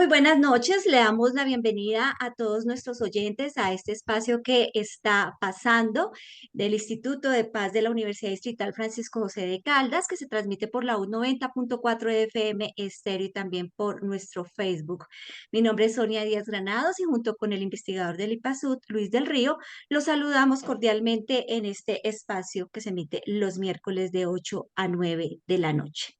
buenas noches, le damos la bienvenida a todos nuestros oyentes a este espacio que está pasando del Instituto de Paz de la Universidad Distrital Francisco José de Caldas, que se transmite por la U 90.4 de FM estéreo y también por nuestro Facebook. Mi nombre es Sonia Díaz Granados y junto con el investigador del IPASUT, Luis del Río, los saludamos cordialmente en este espacio que se emite los miércoles de 8 a 9 de la noche.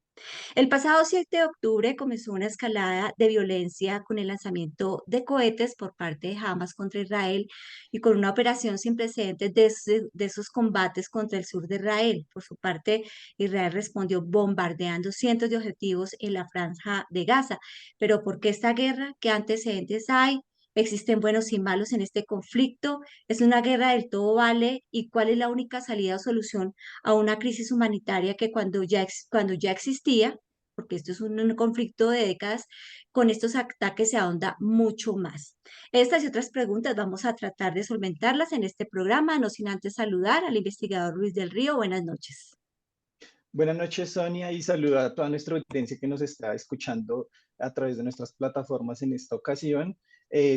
El pasado 7 de octubre comenzó una escalada de violencia con el lanzamiento de cohetes por parte de Hamas contra Israel y con una operación sin precedentes de esos combates contra el sur de Israel. Por su parte, Israel respondió bombardeando cientos de objetivos en la franja de Gaza. Pero ¿por qué esta guerra? ¿Qué antecedentes hay? ¿Existen buenos y malos en este conflicto? ¿Es una guerra del todo vale? ¿Y cuál es la única salida o solución a una crisis humanitaria que cuando ya existía, porque esto es un conflicto de décadas, con estos ataques se ahonda mucho más? Estas y otras preguntas vamos a tratar de solventarlas en este programa, no sin antes saludar al investigador Luis del Río. Buenas noches. Buenas noches, Sonia, y saluda a toda nuestra audiencia que nos está escuchando a través de nuestras plataformas en esta ocasión.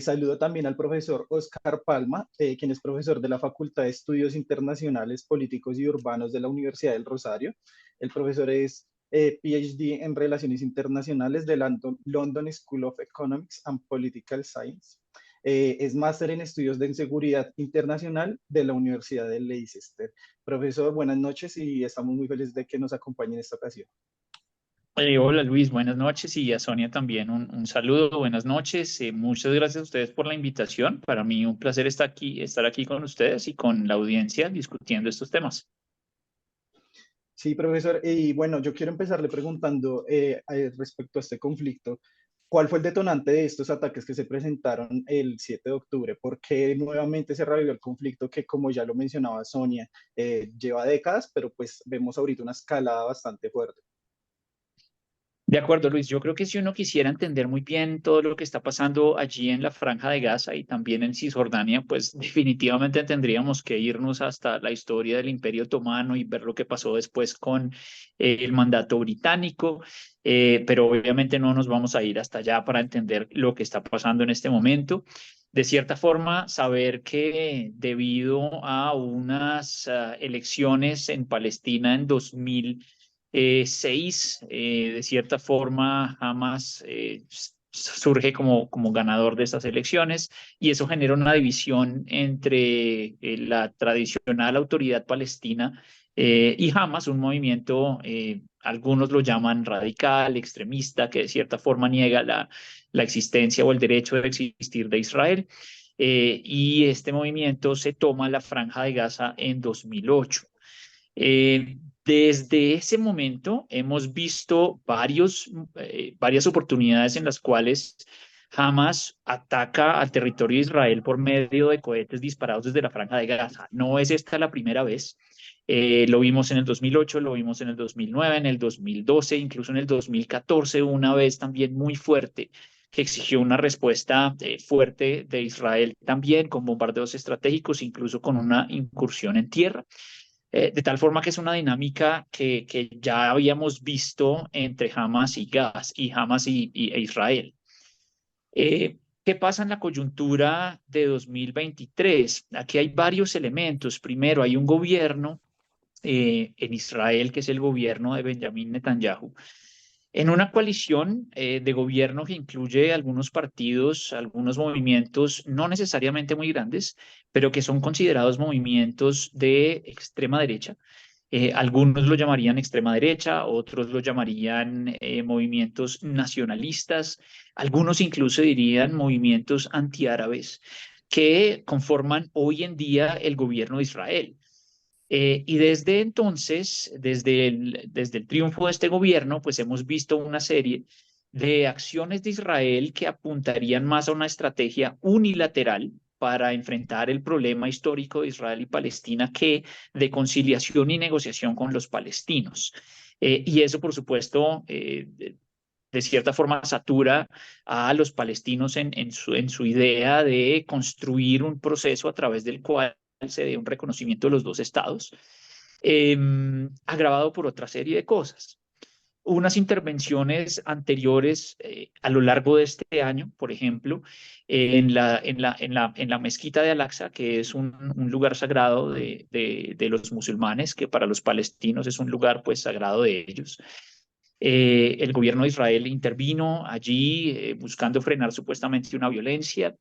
Saludo también al profesor Oscar Palma, quien es profesor de la Facultad de Estudios Internacionales, Políticos y Urbanos de la Universidad del Rosario. El profesor es PhD en Relaciones Internacionales de la London School of Economics and Political Science. Es máster en estudios de seguridad internacional de la Universidad de Leicester. Profesor, buenas noches y estamos muy felices de que nos acompañe en esta ocasión. Hola Luis, buenas noches y a Sonia también un saludo, buenas noches. Muchas gracias a ustedes por la invitación. Para mí un placer estar aquí con ustedes y con la audiencia discutiendo estos temas. Sí, profesor, y bueno, yo quiero empezarle preguntando respecto a este conflicto. ¿Cuál fue el detonante de estos ataques que se presentaron el 7 de octubre? ¿Por qué nuevamente se revivió el conflicto que, como ya lo mencionaba Sonia, lleva décadas, pero pues vemos ahorita una escalada bastante fuerte? De acuerdo, Luis. Yo creo que si uno quisiera entender muy bien todo lo que está pasando allí en la Franja de Gaza y también en Cisjordania, pues definitivamente tendríamos que irnos hasta la historia del Imperio Otomano y ver lo que pasó después con el mandato británico. Pero obviamente no nos vamos a ir hasta allá para entender lo que está pasando en este momento. De cierta forma, saber que debido a unas elecciones en Palestina en 2006, de cierta forma, Hamas surge como ganador de estas elecciones y eso genera una división entre la tradicional autoridad palestina y Hamas, un movimiento, algunos lo llaman radical, extremista, que de cierta forma niega la existencia o el derecho de existir de Israel. Y este movimiento se toma la Franja de Gaza en 2008. Desde ese momento hemos visto varias oportunidades en las cuales Hamas ataca al territorio de Israel por medio de cohetes disparados desde la Franja de Gaza. No es esta la primera vez. Lo vimos en el 2008, lo vimos en el 2009, en el 2012, incluso en el 2014, una vez también muy fuerte que exigió una respuesta fuerte de Israel también con bombardeos estratégicos, incluso con una incursión en tierra. De tal forma que es una dinámica que ya habíamos visto entre Hamas e Israel. ¿Qué pasa en la coyuntura de 2023? Aquí hay varios elementos. Primero, hay un gobierno en Israel, que es el gobierno de Benjamín Netanyahu, en una coalición de gobierno que incluye algunos partidos, algunos movimientos no necesariamente muy grandes, pero que son considerados movimientos de extrema derecha. Algunos lo llamarían extrema derecha, otros lo llamarían movimientos nacionalistas, algunos incluso dirían movimientos antiárabes que conforman hoy en día el gobierno de Israel. Y desde entonces, desde el triunfo de este gobierno, pues hemos visto una serie de acciones de Israel que apuntarían más a una estrategia unilateral para enfrentar el problema histórico de Israel y Palestina que de conciliación y negociación con los palestinos. Y eso, por supuesto, de cierta forma satura a los palestinos en su idea de construir un proceso a través del cual se dé un reconocimiento de los dos estados, agravado por otra serie de cosas. unas intervenciones anteriores a lo largo de este año, por ejemplo, en la mezquita de Al-Aqsa, que es un lugar sagrado de los musulmanes, que para los palestinos es un lugar pues sagrado de ellos. El gobierno de Israel intervino allí buscando frenar supuestamente una violencia.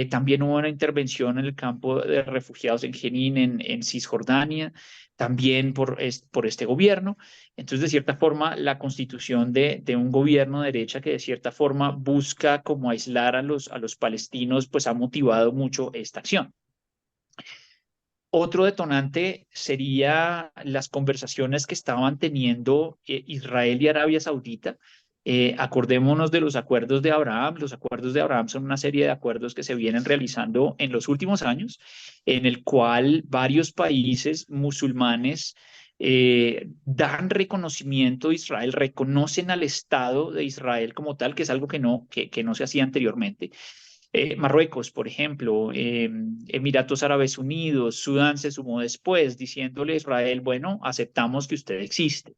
También hubo una intervención en el campo de refugiados en Jenin, en Cisjordania, también por este gobierno. Entonces, de cierta forma, la constitución de un gobierno de derecha que de cierta forma busca como aislar a los palestinos, pues ha motivado mucho esta acción. Otro detonante sería las conversaciones que estaban teniendo Israel y Arabia Saudita. Acordémonos de los acuerdos de Abraham. Los acuerdos de Abraham son una serie de acuerdos que se vienen realizando en los últimos años, en el cual varios países musulmanes dan reconocimiento a Israel, reconocen al Estado de Israel como tal, que es algo que no se hacía anteriormente. Marruecos, por ejemplo, Emiratos Árabes Unidos, Sudán se sumó después, diciéndole a Israel, bueno, aceptamos que usted existe.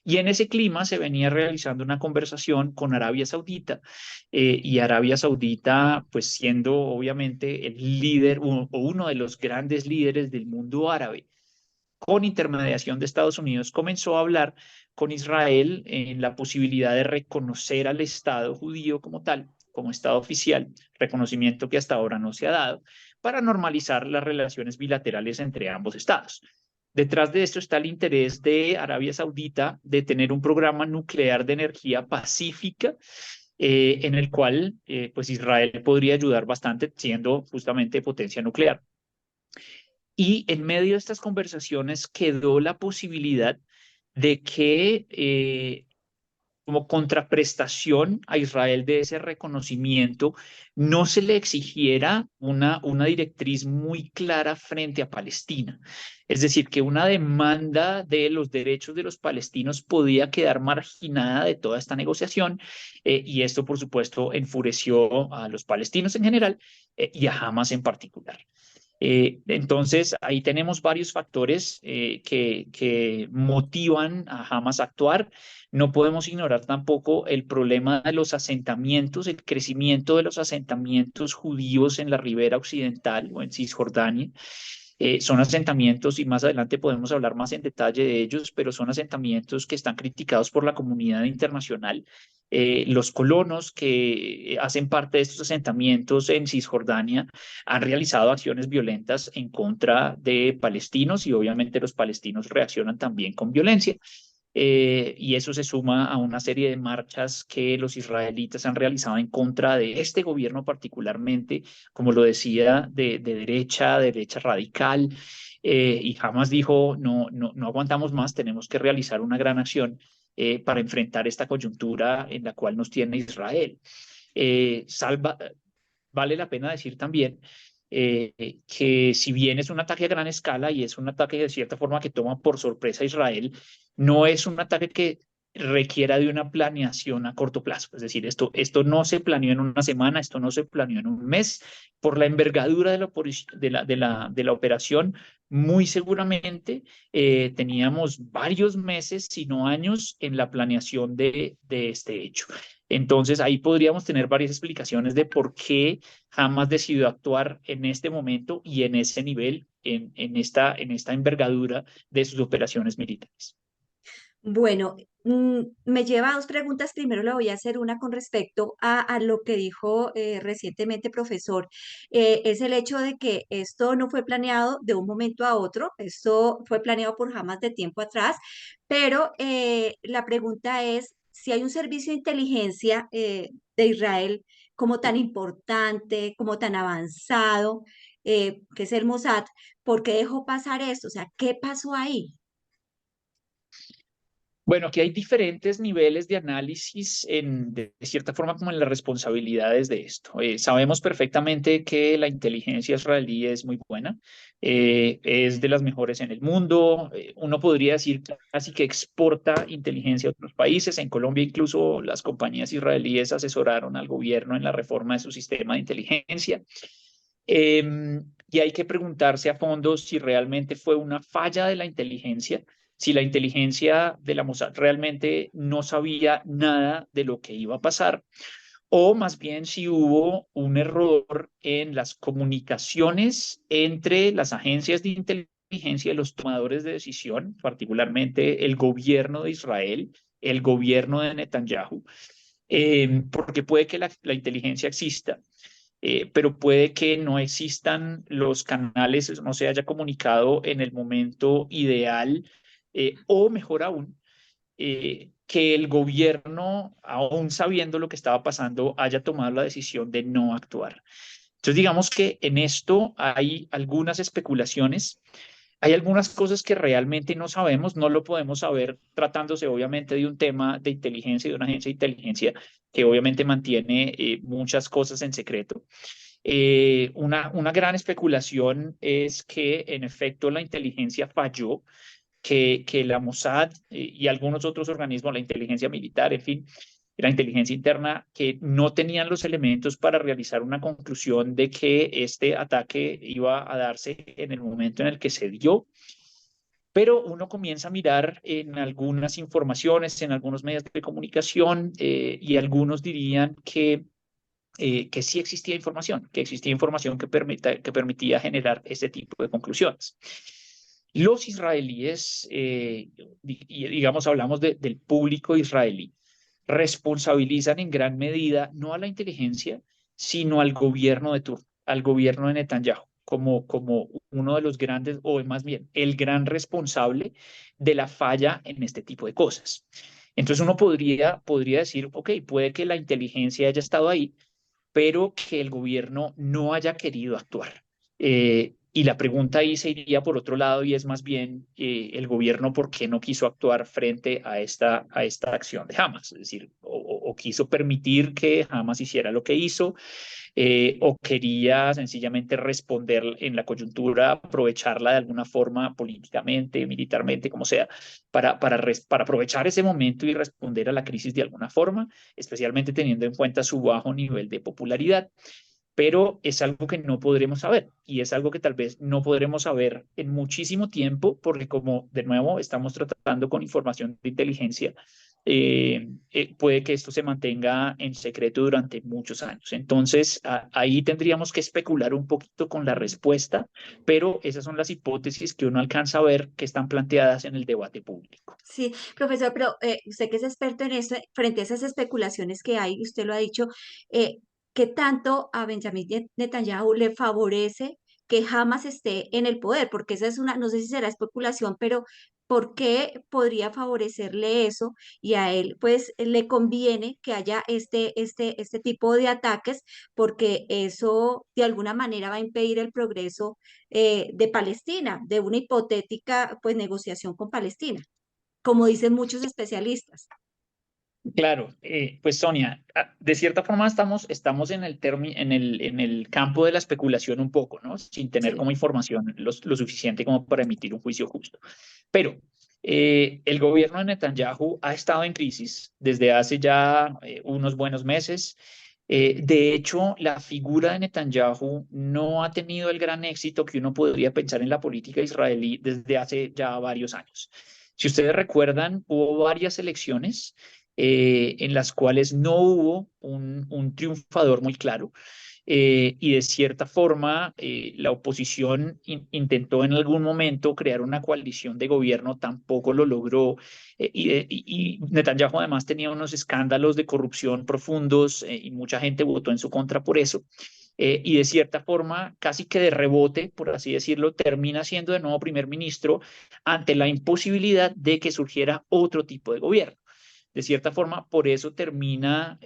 Y en ese clima se venía realizando una conversación con Arabia Saudita y Arabia Saudita, pues siendo obviamente el líder o uno de los grandes líderes del mundo árabe, con intermediación de Estados Unidos, comenzó a hablar con Israel en la posibilidad de reconocer al Estado judío como tal, como Estado oficial, reconocimiento que hasta ahora no se ha dado, para normalizar las relaciones bilaterales entre ambos estados. Detrás de esto está el interés de Arabia Saudita de tener un programa nuclear de energía pacífica en el cual pues Israel podría ayudar bastante siendo justamente potencia nuclear. Y en medio de estas conversaciones quedó la posibilidad de que como contraprestación a Israel de ese reconocimiento, no se le exigiera una directriz muy clara frente a Palestina. Es decir, que una demanda de los derechos de los palestinos podía quedar marginada de toda esta negociación y esto, por supuesto, enfureció a los palestinos en general y a Hamas en particular. Entonces, ahí tenemos varios factores que motivan a Hamas a actuar. No podemos ignorar tampoco el problema de los asentamientos, el crecimiento de los asentamientos judíos en la ribera occidental o en Cisjordania. Son asentamientos, y más adelante podemos hablar más en detalle de ellos, pero son asentamientos que están criticados por la comunidad internacional. Los colonos que hacen parte de estos asentamientos en Cisjordania han realizado acciones violentas en contra de palestinos y obviamente los palestinos reaccionan también con violencia. Y eso se suma a una serie de marchas que los israelitas han realizado en contra de este gobierno particularmente, como lo decía, de derecha radical. Y Hamas dijo, no aguantamos más, tenemos que realizar una gran acción para enfrentar esta coyuntura en la cual nos tiene Israel. Vale la pena decir también que si bien es un ataque a gran escala y es un ataque de cierta forma que toma por sorpresa a Israel, no es un ataque que requiera de una planeación a corto plazo. Es decir, esto no se planeó en una semana, esto no se planeó en un mes. Por la envergadura de la operación, muy seguramente teníamos varios meses, si no años, en la planeación de este hecho. Entonces, ahí podríamos tener varias explicaciones de por qué Hamas decidió actuar en este momento y en ese nivel, en esta envergadura de sus operaciones militares. Bueno, me lleva a dos preguntas. Primero le voy a hacer una con respecto a lo que dijo recientemente, profesor. Es el hecho de que esto no fue planeado de un momento a otro, esto fue planeado por Hamas de tiempo atrás, pero la pregunta es si hay un servicio de inteligencia de Israel como tan importante, como tan avanzado, que es el Mossad, ¿por qué dejó pasar esto? O sea, ¿qué pasó ahí? Bueno, aquí hay diferentes niveles de análisis de cierta forma como en las responsabilidades de esto. Sabemos perfectamente que la inteligencia israelí es muy buena, es de las mejores en el mundo. Uno podría decir casi que exporta inteligencia a otros países. En Colombia incluso las compañías israelíes asesoraron al gobierno en la reforma de su sistema de inteligencia. Y hay que preguntarse a fondo si realmente fue una falla de la inteligencia, si la inteligencia de la Mossad realmente no sabía nada de lo que iba a pasar, o más bien si hubo un error en las comunicaciones entre las agencias de inteligencia y los tomadores de decisión, particularmente el gobierno de Israel, el gobierno de Netanyahu, porque puede que la inteligencia exista, pero puede que no existan los canales, no se haya comunicado en el momento ideal, o mejor aún, que el gobierno, aún sabiendo lo que estaba pasando, haya tomado la decisión de no actuar. Entonces, digamos que en esto hay algunas especulaciones, hay algunas cosas que realmente no sabemos, no lo podemos saber tratándose obviamente de un tema de inteligencia, de una agencia de inteligencia que obviamente mantiene muchas cosas en secreto. Una gran especulación es que en efecto la inteligencia falló, que la Mossad y algunos otros organismos, la inteligencia militar, en fin, la inteligencia interna, que no tenían los elementos para realizar una conclusión de que este ataque iba a darse en el momento en el que se dio. Pero uno comienza a mirar en algunas informaciones, en algunos medios de comunicación, y algunos dirían que sí existía información que permitía generar ese tipo de conclusiones. Los israelíes, digamos, hablamos del público israelí, responsabilizan en gran medida no a la inteligencia, sino al gobierno de turno, al gobierno de Netanyahu, como uno de los grandes, o más bien, el gran responsable de la falla en este tipo de cosas. Entonces uno podría decir, ok, puede que la inteligencia haya estado ahí, pero que el gobierno no haya querido actuar. Y la pregunta ahí se iría por otro lado y es más bien el gobierno por qué no quiso actuar frente a esta acción de Hamas, es decir, o quiso permitir que Hamas hiciera lo que hizo, o quería sencillamente responder en la coyuntura, aprovecharla de alguna forma políticamente, militarmente, como sea, para aprovechar ese momento y responder a la crisis de alguna forma, especialmente teniendo en cuenta su bajo nivel de popularidad. Pero es algo que no podremos saber y es algo que tal vez no podremos saber en muchísimo tiempo porque como de nuevo estamos tratando con información de inteligencia, puede que esto se mantenga en secreto durante muchos años. Entonces, ahí tendríamos que especular un poquito con la respuesta, pero esas son las hipótesis que uno alcanza a ver que están planteadas en el debate público. Sí, profesor, pero usted que es experto en eso, frente a esas especulaciones que hay, usted lo ha dicho, eh, ¿qué tanto a Benjamín Netanyahu le favorece que Hamas esté en el poder? Porque esa es una, no sé si será especulación, pero ¿por qué podría favorecerle eso? Y a él, pues, le conviene que haya este tipo de ataques, porque eso de alguna manera va a impedir el progreso de Palestina, de una hipotética, pues, negociación con Palestina como dicen muchos especialistas. Claro, pues Sonia, de cierta forma estamos en el campo de la especulación un poco, ¿no? Sin tener Sí. como información lo suficiente como para emitir un juicio justo. Pero el gobierno de Netanyahu ha estado en crisis desde hace ya unos buenos meses. De hecho, la figura de Netanyahu no ha tenido el gran éxito que uno podría pensar en la política israelí desde hace ya varios años. Si ustedes recuerdan, hubo varias elecciones en las cuales no hubo un triunfador muy claro. Y de cierta forma, la oposición intentó en algún momento crear una coalición de gobierno, tampoco lo logró. Y Netanyahu además tenía unos escándalos de corrupción profundos y mucha gente votó en su contra por eso. Y de cierta forma, casi que de rebote, por así decirlo, termina siendo de nuevo primer ministro ante la imposibilidad de que surgiera otro tipo de gobierno. De cierta forma, por eso termina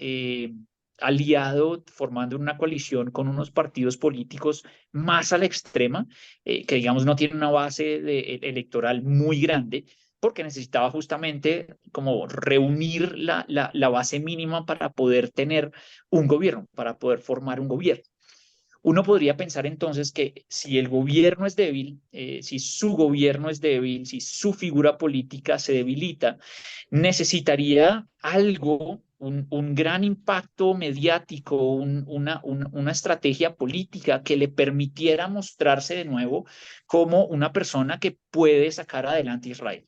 aliado, formando una coalición con unos partidos políticos más a la extrema, que digamos no tienen una base electoral muy grande, porque necesitaba justamente como reunir la base mínima para poder tener un gobierno, para poder formar un gobierno. Uno podría pensar entonces que si el gobierno es débil, si su gobierno es débil, si su figura política se debilita, necesitaría algo, un gran impacto mediático, una estrategia política que le permitiera mostrarse de nuevo como una persona que puede sacar adelante a Israel.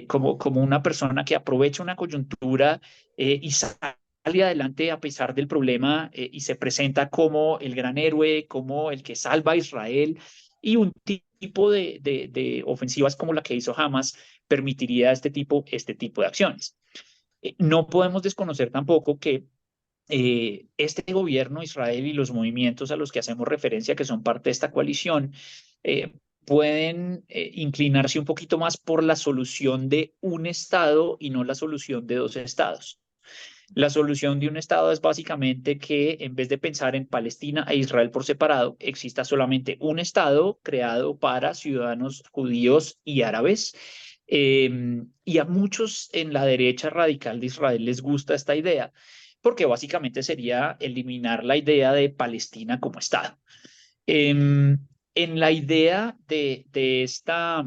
como una persona que aprovecha una coyuntura y sale adelante a pesar del problema y se presenta como el gran héroe, como el que salva a Israel, y un tipo de ofensivas como la que hizo Hamas permitiría este tipo de acciones. No podemos desconocer tampoco que este gobierno, Israel y los movimientos a los que hacemos referencia, que son parte de esta coalición, pueden inclinarse un poquito más por la solución de un Estado y no la solución de dos Estados. La solución de un Estado es básicamente que en vez de pensar en Palestina e Israel por separado, exista solamente un Estado creado para ciudadanos judíos y árabes. Y a muchos en la derecha radical de Israel les gusta esta idea, porque básicamente sería eliminar la idea de Palestina como Estado. En la idea de esta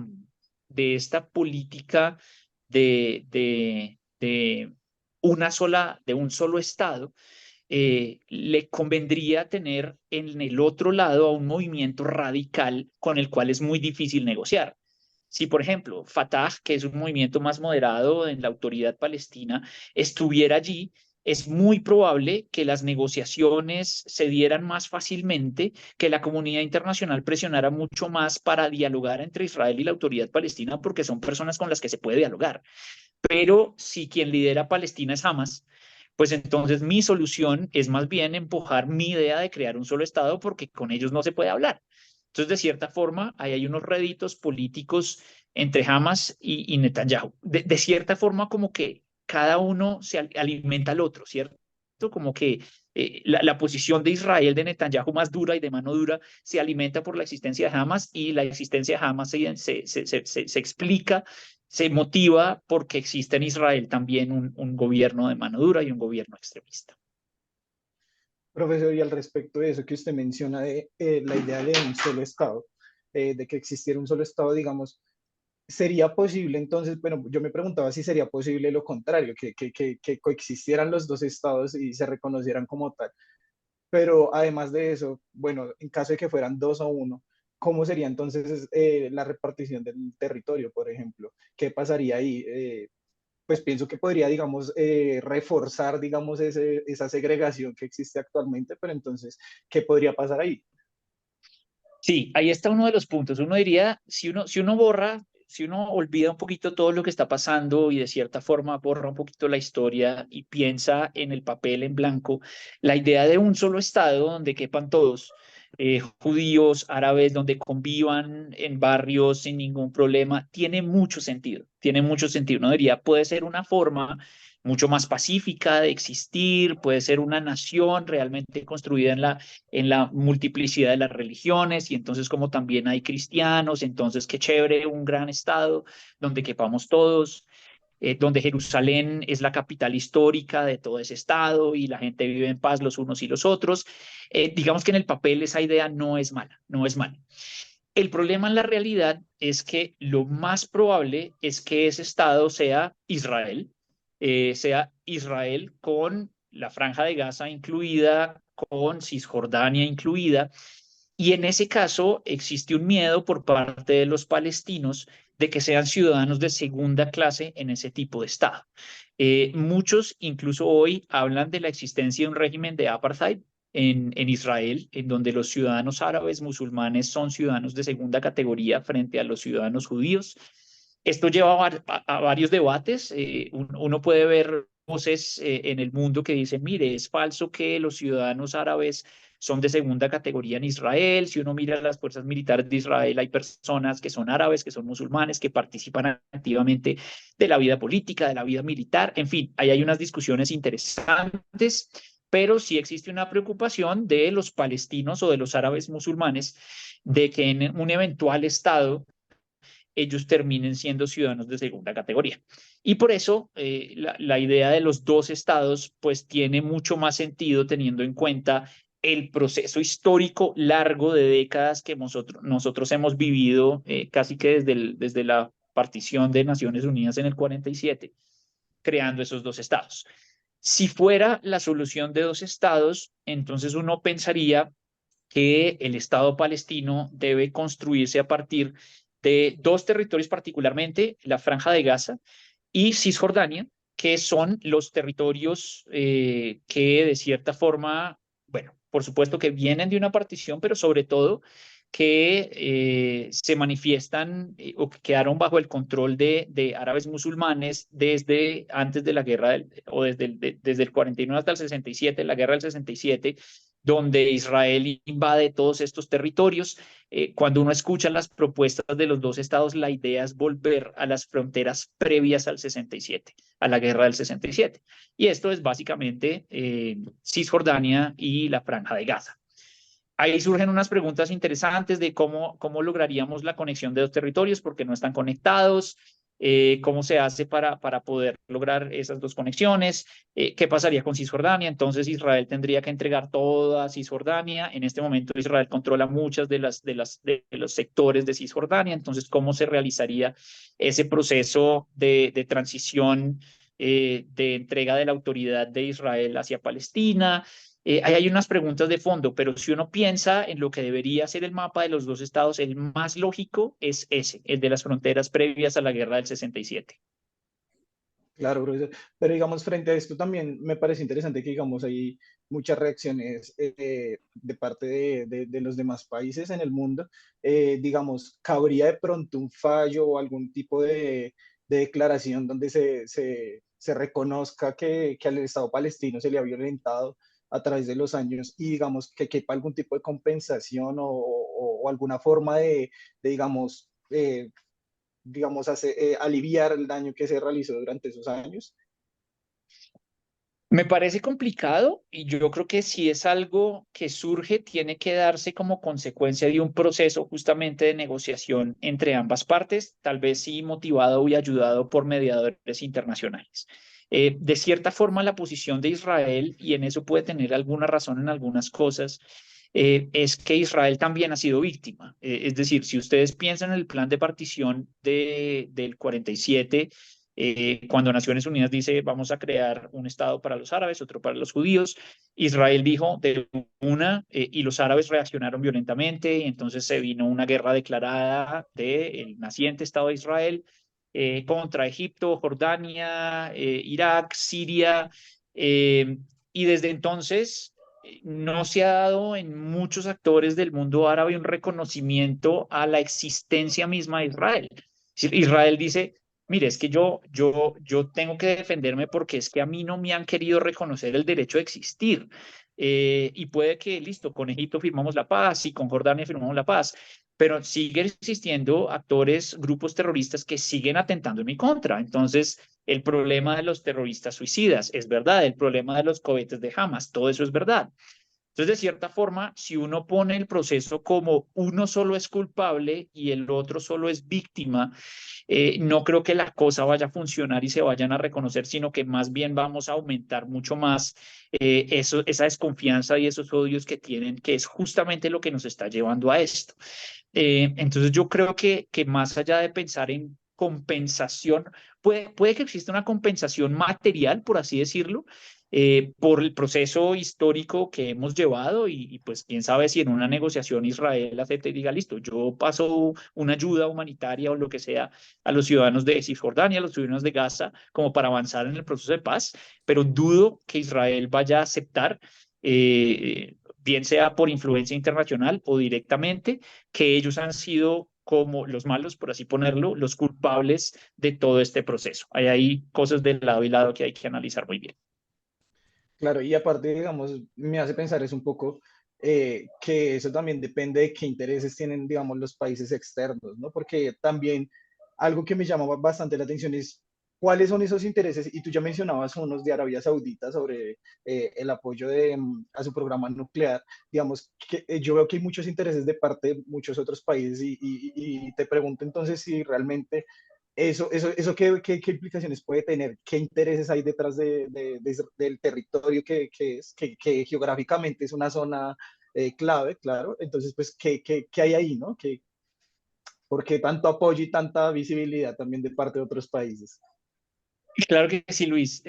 política de de un solo Estado, le convendría tener en el otro lado a un movimiento radical con el cual es muy difícil negociar. Si, por ejemplo, Fatah, que es un movimiento más moderado en la autoridad palestina, estuviera allí, es muy probable que las negociaciones se dieran más fácilmente, que la comunidad internacional presionara mucho más para dialogar entre Israel y la autoridad palestina, porque son personas con las que se puede dialogar. Pero si quien lidera Palestina es Hamas, pues entonces mi solución es más bien empujar mi idea de crear un solo Estado porque con ellos no se puede hablar. Entonces, de cierta forma, ahí hay unos réditos políticos entre Hamas y Netanyahu. De cierta forma, como que cada uno se alimenta al otro, ¿cierto? Como que la posición de Israel, de Netanyahu más dura y de mano dura, se alimenta por la existencia de Hamas, y la existencia de Hamas se explica, se motiva porque existe en Israel también un gobierno de mano dura y un gobierno extremista. Profesor, y al respecto de eso que usted menciona de la idea de un solo Estado, de que existiera un solo Estado, digamos, ¿sería posible entonces? Bueno, yo me preguntaba si sería posible lo contrario, que coexistieran los dos estados y se reconocieran como tal. Pero además de eso, bueno, en caso de que fueran 2-1, ¿cómo sería entonces la repartición del territorio, por ejemplo? ¿Qué pasaría ahí? Pues pienso que podría, digamos, reforzar, digamos, esa segregación que existe actualmente, pero entonces, ¿qué podría pasar ahí? Sí, ahí está uno de los puntos. Uno diría, si uno olvida un poquito todo lo que está pasando y de cierta forma borra un poquito la historia y piensa en el papel en blanco, la idea de un solo Estado donde quepan todos, judíos, árabes, donde convivan en barrios sin ningún problema, tiene mucho sentido. Tiene mucho sentido. Uno diría, puede ser una forma mucho más pacífica de existir, puede ser una nación realmente construida en la multiplicidad de las religiones, y entonces como también hay cristianos, entonces qué chévere un gran estado donde quepamos todos, donde Jerusalén es la capital histórica de todo ese estado y la gente vive en paz los unos y los otros. Digamos que en el papel esa idea no es mala, no es mala. El problema en la realidad es que lo más probable es que ese estado sea Israel con la Franja de Gaza incluida, con Cisjordania incluida, y en ese caso existe un miedo por parte de los palestinos de que sean ciudadanos de segunda clase en ese tipo de estado. Muchos incluso hoy hablan de la existencia de un régimen de apartheid en Israel, en donde los ciudadanos árabes musulmanes son ciudadanos de segunda categoría frente a los ciudadanos judíos. Esto lleva a varios debates. Uno puede ver voces en el mundo que dicen, mire, es falso que los ciudadanos árabes son de segunda categoría en Israel. Si uno mira las fuerzas militares de Israel, hay personas que son árabes, que son musulmanes, que participan activamente de la vida política, de la vida militar. En fin, ahí hay unas discusiones interesantes, pero sí existe una preocupación de los palestinos o de los árabes musulmanes de que en un eventual Estado ellos terminen siendo ciudadanos de segunda categoría. Y por eso la idea de los dos estados pues tiene mucho más sentido teniendo en cuenta el proceso histórico largo de décadas que nosotros hemos vivido casi que desde la partición de Naciones Unidas en el 47, creando esos dos estados. Si fuera la solución de dos estados, entonces uno pensaría que el Estado palestino debe construirse a partir de dos territorios particularmente, la Franja de Gaza y Cisjordania, que son los territorios que de cierta forma, bueno, por supuesto que vienen de una partición, pero sobre todo que se manifiestan o que quedaron bajo el control de árabes musulmanes desde antes de la guerra, o desde el 49 hasta el 67, la guerra del 67, donde Israel invade todos estos territorios. Cuando uno escucha las propuestas de los dos estados, la idea es volver a las fronteras previas al 67, a la guerra del 67. Y esto es básicamente Cisjordania y la Franja de Gaza. Ahí surgen unas preguntas interesantes de cómo lograríamos la conexión de dos territorios porque no están conectados, cómo se hace para poder lograr esas dos conexiones, qué pasaría con Cisjordania. Entonces Israel tendría que entregar toda Cisjordania. En este momento Israel controla muchas de los sectores de Cisjordania. Entonces, ¿cómo se realizaría ese proceso de transición, de entrega de la autoridad de Israel hacia Palestina? Ahí hay unas preguntas de fondo, pero si uno piensa en lo que debería ser el mapa de los dos estados, el más lógico es ese, el de las fronteras previas a la guerra del 67. Claro, profesor. Pero digamos, frente a esto también me parece interesante que, digamos, hay muchas reacciones de parte de los demás países en el mundo. Digamos, ¿cabría de pronto un fallo o algún tipo de declaración donde se reconozca que al Estado palestino se le ha violentado a través de los años y, digamos, que quepa algún tipo de compensación o alguna forma digamos, aliviar el daño que se realizó durante esos años? Me parece complicado y yo creo que si es algo que surge, tiene que darse como consecuencia de un proceso justamente de negociación entre ambas partes, tal vez sí motivado y ayudado por mediadores internacionales. De cierta forma, la posición de Israel, y en eso puede tener alguna razón en algunas cosas, es que Israel también ha sido víctima. Es decir, si ustedes piensan en el plan de partición del 47, cuando Naciones Unidas dice vamos a crear un Estado para los árabes, otro para los judíos, Israel dijo de una y los árabes reaccionaron violentamente y entonces se vino una guerra declarada del naciente Estado de Israel contra Egipto, Jordania, Irak, Siria, y desde entonces no se ha dado en muchos actores del mundo árabe un reconocimiento a la existencia misma de Israel. Israel dice, mire, es que yo tengo que defenderme porque es que a mí no me han querido reconocer el derecho a existir. Y puede que, listo, con Egipto firmamos la paz y con Jordania firmamos la paz, pero siguen existiendo actores, grupos terroristas que siguen atentando en mi contra. Entonces, el problema de los terroristas suicidas es verdad, el problema de los cohetes de Hamas, todo eso es verdad. Entonces, de cierta forma, si uno pone el proceso como uno solo es culpable y el otro solo es víctima, no creo que la cosa vaya a funcionar y se vayan a reconocer, sino que más bien vamos a aumentar mucho más esa desconfianza y esos odios que tienen, que es justamente lo que nos está llevando a esto. Entonces yo creo que más allá de pensar en compensación, puede que exista una compensación material, por así decirlo, por el proceso histórico que hemos llevado y pues quién sabe si en una negociación Israel acepte y diga, listo, yo paso una ayuda humanitaria o lo que sea a los ciudadanos de Cisjordania, a los ciudadanos de Gaza, como para avanzar en el proceso de paz, pero dudo que Israel vaya a aceptar, bien sea por influencia internacional o directamente, que ellos han sido como los malos, por así ponerlo, los culpables de todo este proceso. Hay ahí cosas de lado y lado que hay que analizar muy bien. Claro, y aparte, digamos, me hace pensar es un poco que eso también depende de qué intereses tienen, digamos, los países externos, ¿no? Porque también algo que me llama bastante la atención es cuáles son esos intereses, y tú ya mencionabas unos de Arabia Saudita sobre el apoyo a su programa nuclear, digamos, que yo veo que hay muchos intereses de parte de muchos otros países y te pregunto entonces si realmente eso ¿qué implicaciones puede tener? ¿Qué intereses hay detrás del territorio que geográficamente es una zona clave, claro? Entonces, pues, ¿qué hay ahí, no? ¿Por qué tanto apoyo y tanta visibilidad también de parte de otros países? Claro que sí, Luis.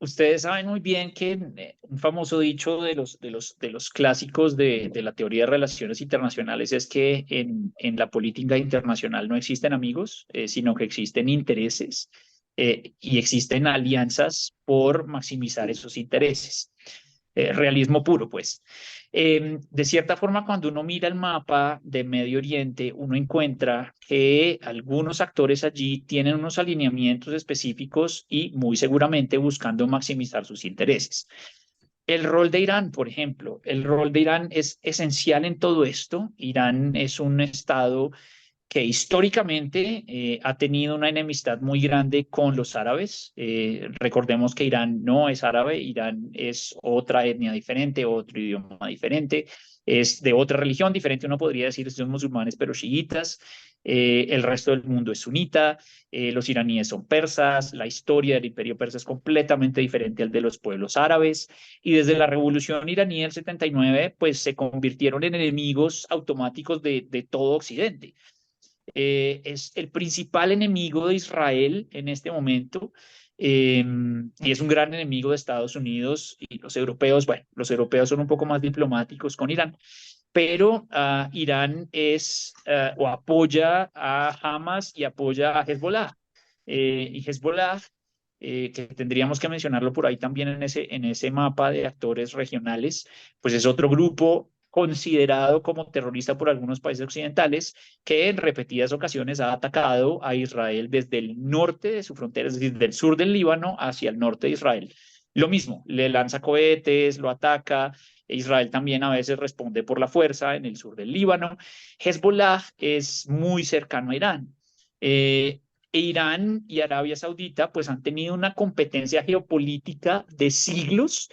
Ustedes saben muy bien que un famoso dicho de los clásicos de la teoría de relaciones internacionales es que en la política internacional no existen amigos, sino que existen intereses y existen alianzas por maximizar esos intereses. Realismo puro, pues. De cierta forma, cuando uno mira el mapa de Medio Oriente, uno encuentra que algunos actores allí tienen unos alineamientos específicos y muy seguramente buscando maximizar sus intereses. El rol de Irán, por ejemplo, el rol de Irán es esencial en todo esto. Irán es un estado que históricamente ha tenido una enemistad muy grande con los árabes. Recordemos que Irán no es árabe, Irán es otra etnia diferente, otro idioma diferente, es de otra religión diferente, uno podría decir, son musulmanes pero chiitas. El resto del mundo es sunita, los iraníes son persas, la historia del imperio persa es completamente diferente al de los pueblos árabes y desde la revolución iraní del 79 pues se convirtieron en enemigos automáticos de todo Occidente. Es el principal enemigo de Israel en este momento y es un gran enemigo de Estados Unidos y los europeos. Bueno, los europeos son un poco más diplomáticos con Irán, pero Irán es o apoya a Hamas y apoya a Hezbollah. Y Hezbollah, que tendríamos que mencionarlo por ahí también en ese mapa de actores regionales, pues es otro grupo considerado como terrorista por algunos países occidentales que en repetidas ocasiones ha atacado a Israel desde el norte de su frontera, es decir, del sur del Líbano hacia el norte de Israel. Lo mismo, le lanza cohetes, lo ataca. Israel también a veces responde por la fuerza en el sur del Líbano. Hezbollah es muy cercano a Irán. Irán y Arabia Saudita pues han tenido una competencia geopolítica de siglos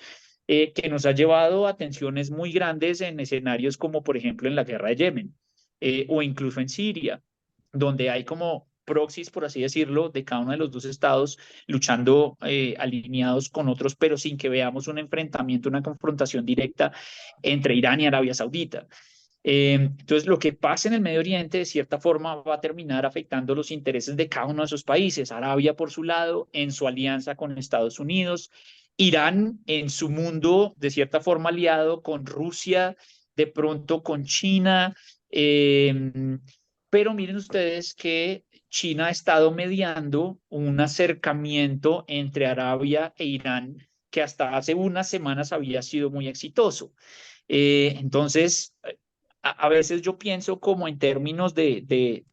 que nos ha llevado a tensiones muy grandes en escenarios como por ejemplo en la guerra de Yemen o incluso en Siria, donde hay como proxies, por así decirlo, de cada uno de los dos estados luchando alineados con otros, pero sin que veamos un enfrentamiento, una confrontación directa entre Irán y Arabia Saudita. Entonces, lo que pasa en el Medio Oriente, de cierta forma, va a terminar afectando los intereses de cada uno de esos países. Arabia, por su lado, en su alianza con Estados Unidos, Irán en su mundo, de cierta forma, aliado con Rusia, de pronto con China. Pero miren ustedes que China ha estado mediando un acercamiento entre Arabia e Irán que hasta hace unas semanas había sido muy exitoso. Entonces, a veces yo pienso como en términos de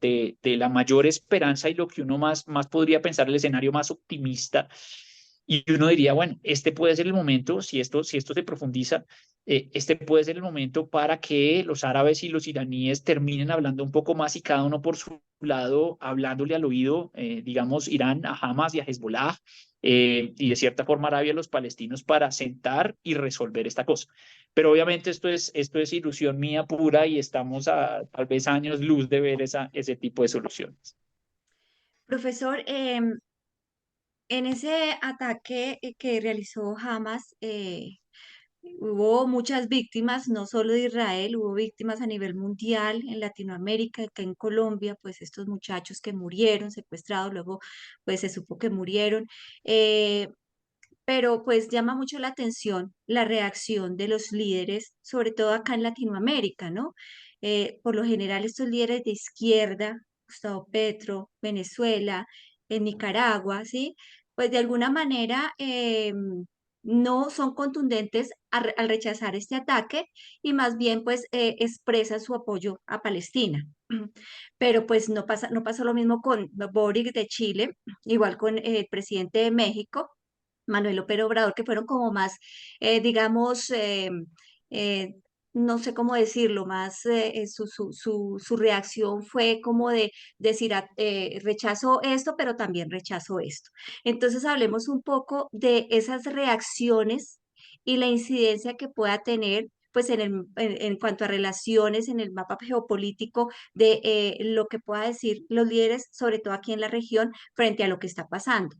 la mayor esperanza y lo que uno más podría pensar, el escenario más optimista. Y uno diría, bueno, este puede ser el momento, si esto se profundiza, este puede ser el momento para que los árabes y los iraníes terminen hablando un poco más y cada uno por su lado, hablándole al oído, digamos, Irán a Hamas y a Hezbollah, y de cierta forma Arabia a los palestinos para sentar y resolver esta cosa. Pero obviamente esto es ilusión mía pura y estamos a tal vez años luz de ver ese tipo de soluciones. Profesor, en ese ataque que realizó Hamas, hubo muchas víctimas, no solo de Israel, hubo víctimas a nivel mundial, en Latinoamérica, acá en Colombia, pues estos muchachos que murieron secuestrados, luego pues se supo que murieron. Eh, pero pues llama mucho la atención la reacción de los líderes, sobre todo acá en Latinoamérica, ¿no? Por lo general estos líderes de izquierda, Gustavo Petro, Venezuela, en Nicaragua, ¿sí? Pues de alguna manera no son contundentes al rechazar este ataque y más bien pues expresan su apoyo a Palestina. Pero pues no pasa lo mismo con Boric de Chile, igual con el presidente de México, Manuel López Obrador, que fueron como más, digamos, eh, no sé cómo decirlo, más su reacción fue como de decir, rechazo esto, pero también rechazo esto. Entonces, hablemos un poco de esas reacciones y la incidencia que pueda tener. Pues en cuanto a relaciones en el mapa geopolítico de lo que pueda decir los líderes, sobre todo aquí en la región, frente a lo que está pasando.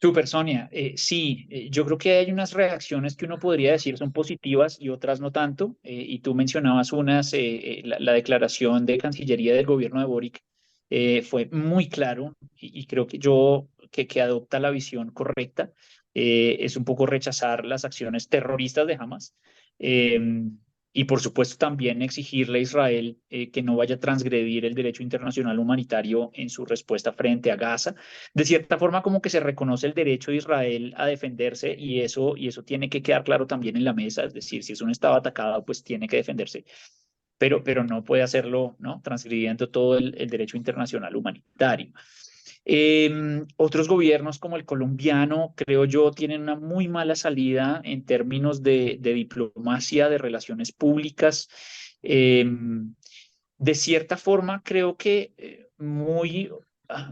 Súper, Sonia. Sí, yo creo que hay unas reacciones que uno podría decir son positivas y otras no tanto. Y tú mencionabas unas, la declaración de Cancillería del gobierno de Boric fue muy claro y creo que yo que adopta la visión correcta. Es un poco rechazar las acciones terroristas de Hamas. Y por supuesto también exigirle a Israel que no vaya a transgredir el derecho internacional humanitario en su respuesta frente a Gaza. De cierta forma como que se reconoce el derecho de Israel a defenderse y eso tiene que quedar claro también en la mesa, es decir, si es un estado atacado, pues tiene que defenderse, pero no puede hacerlo, ¿no? Transgrediendo todo el derecho internacional humanitario. Otros gobiernos como el colombiano, creo yo, tienen una muy mala salida en términos de diplomacia, de relaciones públicas. Eh, de cierta forma, creo que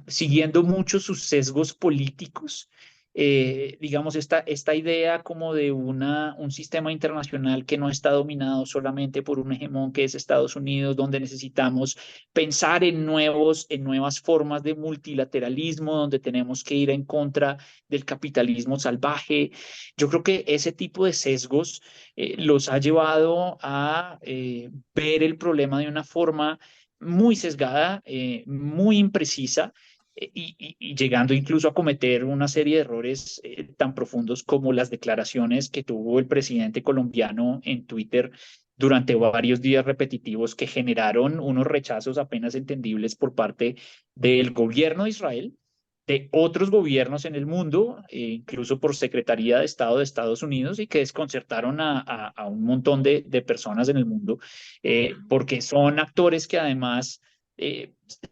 siguiendo mucho sus sesgos políticos, digamos, esta idea como de un sistema internacional que no está dominado solamente por un hegemón que es Estados Unidos, donde necesitamos pensar en nuevas formas de multilateralismo, donde tenemos que ir en contra del capitalismo salvaje. Yo creo que ese tipo de sesgos los ha llevado a ver el problema de una forma muy sesgada, muy imprecisa, y llegando incluso a cometer una serie de errores tan profundos como las declaraciones que tuvo el presidente colombiano en Twitter durante varios días repetitivos que generaron unos rechazos apenas entendibles por parte del gobierno de Israel, de otros gobiernos en el mundo, incluso por Secretaría de Estado de Estados Unidos, y que desconcertaron a un montón de personas en el mundo, porque son actores que además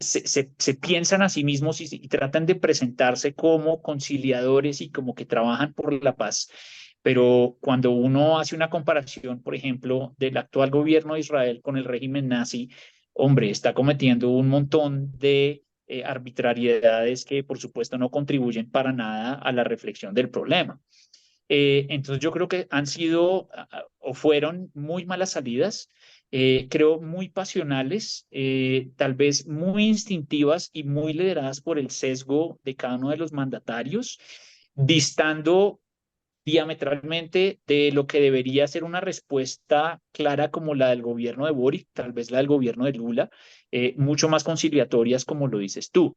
se piensan a sí mismos y tratan de presentarse como conciliadores y como que trabajan por la paz. Pero cuando uno hace una comparación, por ejemplo, del actual gobierno de Israel con el régimen nazi, hombre, está cometiendo un montón de arbitrariedades que, por supuesto, no contribuyen para nada a la reflexión del problema. Entonces yo creo que han sido o fueron muy malas salidas, creo muy pasionales, tal vez muy instintivas y muy lideradas por el sesgo de cada uno de los mandatarios, distando diametralmente de lo que debería ser una respuesta clara como la del gobierno de Boric, tal vez la del gobierno de Lula, mucho más conciliatorias como lo dices tú.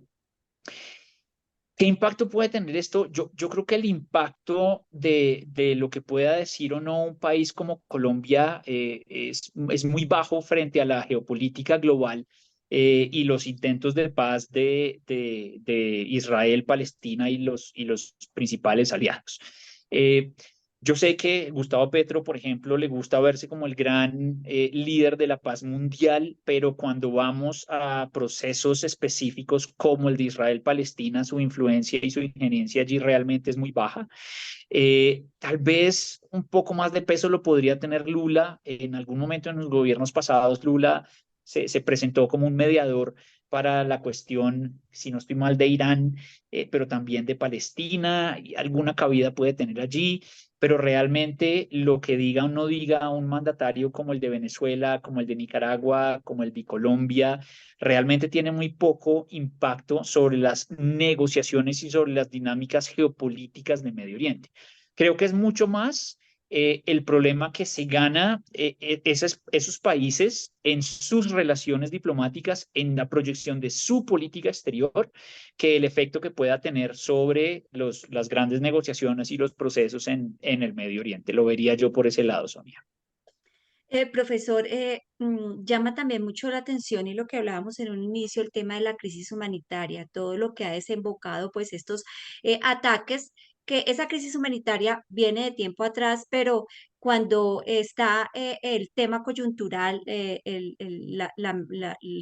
¿Qué impacto puede tener esto? Yo creo que el impacto de lo que pueda decir o no un país como Colombia es muy bajo frente a la geopolítica global y los intentos de paz de Israel, Palestina y los principales aliados. Eh, yo sé que Gustavo Petro, por ejemplo, le gusta verse como el gran líder de la paz mundial, pero cuando vamos a procesos específicos como el de Israel-Palestina, su influencia y su injerencia allí realmente es muy baja. Tal vez un poco más de peso lo podría tener Lula. En algún momento en los gobiernos pasados, Lula se presentó como un mediador para la cuestión, si no estoy mal, de Irán, pero también de Palestina, y alguna cabida puede tener allí, pero realmente lo que diga o no diga un mandatario como el de Venezuela, como el de Nicaragua, como el de Colombia, realmente tiene muy poco impacto sobre las negociaciones y sobre las dinámicas geopolíticas de Medio Oriente. Creo que es mucho más el problema que se gana esos países en sus relaciones diplomáticas, en la proyección de su política exterior, que el efecto que pueda tener sobre las grandes negociaciones y los procesos en el Medio Oriente. Lo vería yo por ese lado, Sonia. Profesor, llama también mucho la atención y lo que hablábamos en un inicio, el tema de la crisis humanitaria, todo lo que ha desembocado pues estos ataques, que esa crisis humanitaria viene de tiempo atrás, pero cuando está el tema coyuntural, el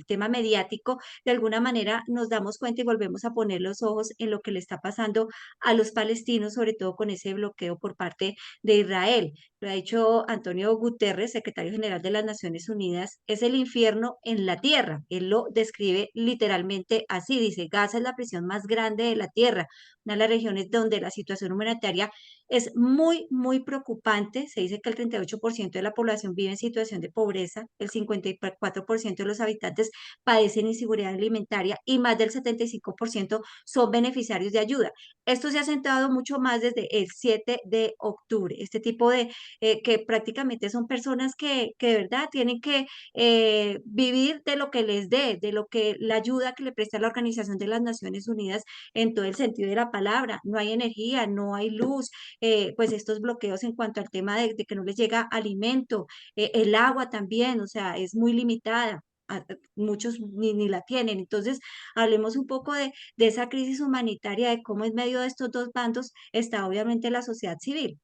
tema mediático, de alguna manera nos damos cuenta y volvemos a poner los ojos en lo que le está pasando a los palestinos, sobre todo con ese bloqueo por parte de Israel. Lo ha dicho Antonio Guterres, secretario general de las Naciones Unidas, es el infierno en la tierra. Él lo describe literalmente así, dice, Gaza es la prisión más grande de la tierra, una de las regiones donde la situación humanitaria es muy, muy preocupante. Se dice que el 38% de la población vive en situación de pobreza, el 54% de los habitantes padecen inseguridad alimentaria y más del 75% son beneficiarios de ayuda. Esto se ha acentuado mucho más desde el 7 de octubre. Este tipo de que prácticamente son personas que de verdad tienen que vivir de lo que les dé, de lo que la ayuda que le presta la Organización de las Naciones Unidas en todo el sentido de la paz palabra, no hay energía, no hay luz, pues estos bloqueos en cuanto al tema de que no les llega alimento, el agua también, o sea, es muy limitada. Muchos ni la tienen. Entonces, hablemos un poco de esa crisis humanitaria, de cómo en medio de estos dos bandos está obviamente la sociedad civil.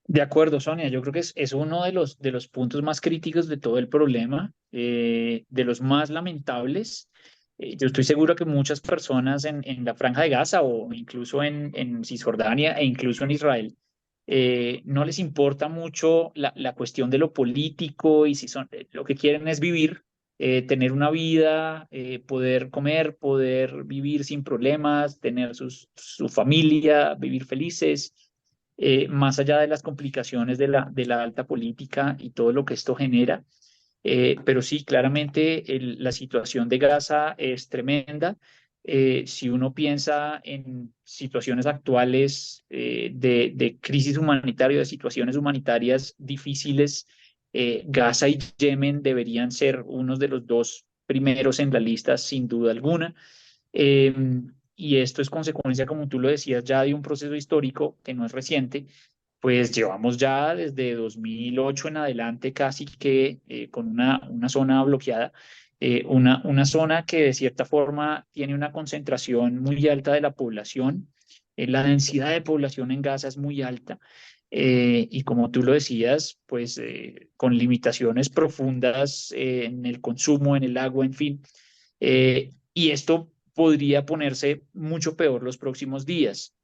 De acuerdo, Sonia, yo creo que es uno de los puntos más críticos de todo el problema, de los más lamentables. Yo estoy seguro que muchas personas en la Franja de Gaza o incluso en Cisjordania e incluso en Israel, no les importa mucho la cuestión de lo político y si son, lo que quieren es vivir, tener una vida, poder comer, poder vivir sin problemas, tener su familia, vivir felices, más allá de las complicaciones de la alta política y todo lo que esto genera. Pero sí, claramente la situación de Gaza es tremenda. Si uno piensa en situaciones actuales de crisis humanitaria, de situaciones humanitarias difíciles, Gaza y Yemen deberían ser unos de los dos primeros en la lista, sin duda alguna. Eh, y esto es consecuencia, como tú lo decías, ya de un proceso histórico que no es reciente, pues llevamos ya desde 2008 en adelante casi que con una zona bloqueada, una zona que de cierta forma tiene una concentración muy alta de la población. La densidad de población en Gaza es muy alta. Y como tú lo decías, pues con limitaciones profundas en el consumo, en el agua, en fin. Y esto podría ponerse mucho peor los próximos días.